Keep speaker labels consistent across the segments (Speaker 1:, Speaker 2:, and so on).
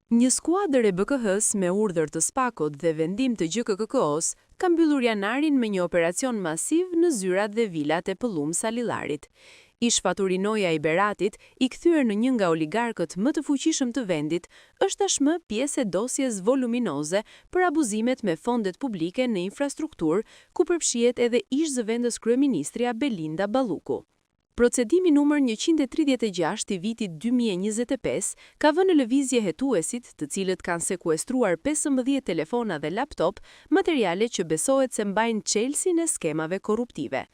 Speaker 1: Një skuadër e BKH-s me urdhër të SPAK-ut dhe vendim të GKKK-s ka mbyllur janarin me një operacion masiv në zyrat dhe vilat e Pëllum Salillarit. Ish faturinoja i Beratit, i kthyer në një nga oligarkët më të fuqishëm të vendit, është tashmë pjesë e dosjes voluminoze për abuzimet me fondet publike në infrastrukturë, ku përfshihet edhe ish zëvendës kryeministrja Belinda Balluku. Procedimi numër 136 i vitit 2025 ka vënë në lëvizje hetuesit, të cilët kanë sekuestruar 15 telefona dhe laptop, materiale që besohet se mbajnë çelësin e skemave korruptive.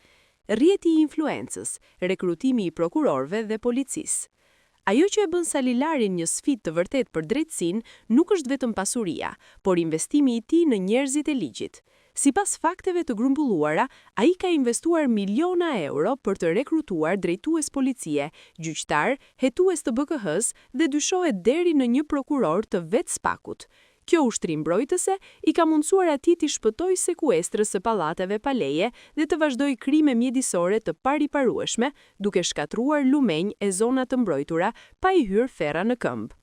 Speaker 1: Rrjeti i influencës, rekrutimi i prokurorëve dhe policisë. Ajo që e bën Salilarin një sfidë të vërtet për drejtësinë nuk është vetëm pasuria, por investimi i tij në njerëzit e ligjit. Sipas fakteve të grumbulluara, ai ka investuar miliona euro për të rekrutuar drejtues policie, gjyqtar, hetues të BKH-s dhe dyshohet deri në një prokuror të vetë SPAK-ut. Kjo ushtri mbrojtëse i ka mundsuar atij të shpëtojë sekuestrës së pallateve pa leje dhe të vazhdojë krime mjedisore të pariparueshme, duke shkatruar lumenj e zona të mbrojtura pa i hyrë ferra në këmbë.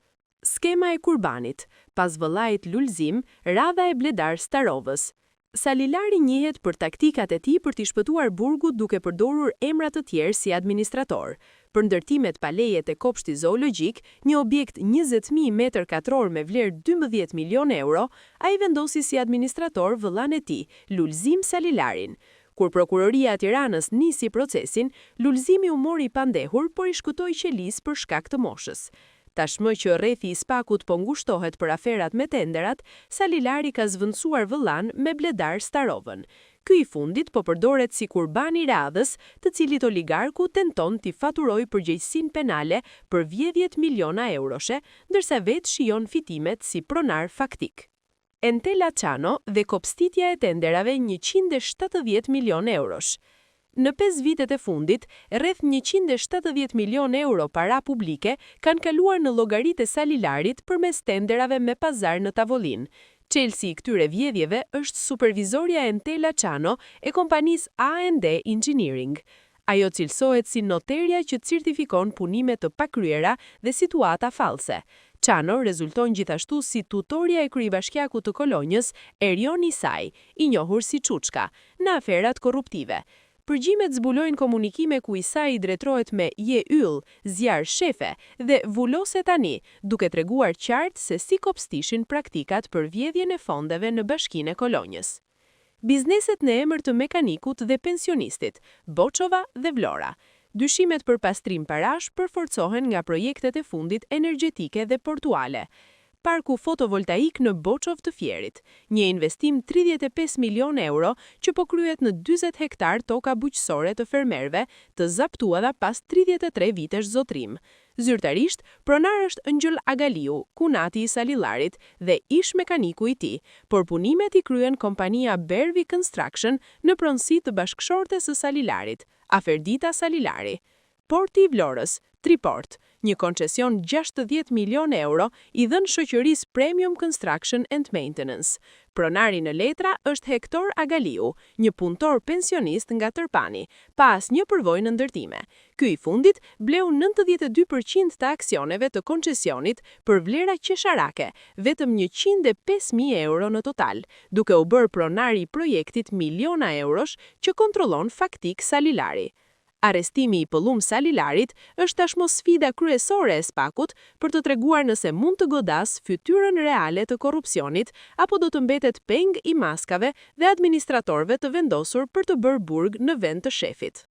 Speaker 1: Skema e Kurbanit, pas vëllait Lulzim, radha e Bledar Starovës. Salilari njihet për taktikat e tij për t'i shpëtuar burgut duke përdorur emra të tjerë si administrator. Për ndërtimet pa leje te kopshti zoologjik, një objekt 20.000 m2 me vlerë 12 milion euro, ai vendosi si administrator vëllain e tij, Lulzim Salilarin. Kur prokuroria e Tiranës nisi procesin, Lulzimi u mori i pandehur, por i shkutoi qelis për shkak të moshës. Tashmë që rrethi i SPAK-ut po ngushtohet për aferat me tenderat, Salilari ka zvendësuar vëllan me Bledar Starovën. Ky i fundit po përdoret si kurbani i radhës, të cilit oligarku tenton t'i faturojë përgjegjësinë penale për 10 miliona euroshe, ndërsa vetë shijon fitimet si pronar faktik. Entela Çano dhe kopstitja e tenderave 170 milion eurosh. Në 5 vitet e fundit, rreth 170 milion euro para publike kanë kaluar në llogaritë e Salilarit përmes tenderave me pazar në tavolinë. Çelësi i këtyre vjedhjeve është supervizorja Entela Çano e kompanisë A&D Engineering. Ajo cilësohet si noterja që certifikon punime të pakryera dhe situata fallse. Çano rezulton gjithashtu si tutorja e kryebashkiakut të Kolonjës, Erion Isaj, i njohur si Çuçka, në aferat korruptive. Përgjimet zbulojnë komunikime ku Isaj i drejtohet me Je Yll, zjarr shefe dhe Vulose tani, duke treguar qartë se si kopstishin praktikat për vjedhjen e fondeve në Bashkinë e Kolonjës. Bizneset në emër të mekanikut dhe pensionistit, Boçova dhe Vlora. Dyshimet për pastrim parash përforcohen nga projektet e fundit energjetike dhe portuale. Parku fotovoltaik në Boçov të Fierit, një investim 35 milion euro që po kryhet në 40 hektar toka bujqësore të fermerëve, të zaptuara pas 33 vitesh zotrim. Zyrtarisht, pronar është Ëngjëll Agaliu, kunati i Salillarit dhe ish mekaniku i tij, por punimet i kryen kompania Bervi Construction në pronësi të bashkëshortes së Salillarit, Aferdita Salilari. Porti i Vlorës, Triport, një koncesion 60 milion euro i dhënë shoqërisë Premium Construction and Maintenance. Pronari në letra është Hektor Agaliu, një punëtor pensionist nga Tërpani, pa asnjë përvojë në ndërtime. Ky i fundit bleu 92% të aksioneve të koncesionit për vlera qesharake, vetëm 105.000 euro në total, duke u bërë pronari i projektit miliona eurosh që kontrollon faktik Salilari. Arrestimi i Pëllum Salilarit është tashmë sfida kryesore e SPAK-ut për të treguar nëse mund të godas fytyrën reale të korrupsionit apo do të mbetet peng i maskave dhe administratorëve të vendosur për të bërë burg në vend të shefit.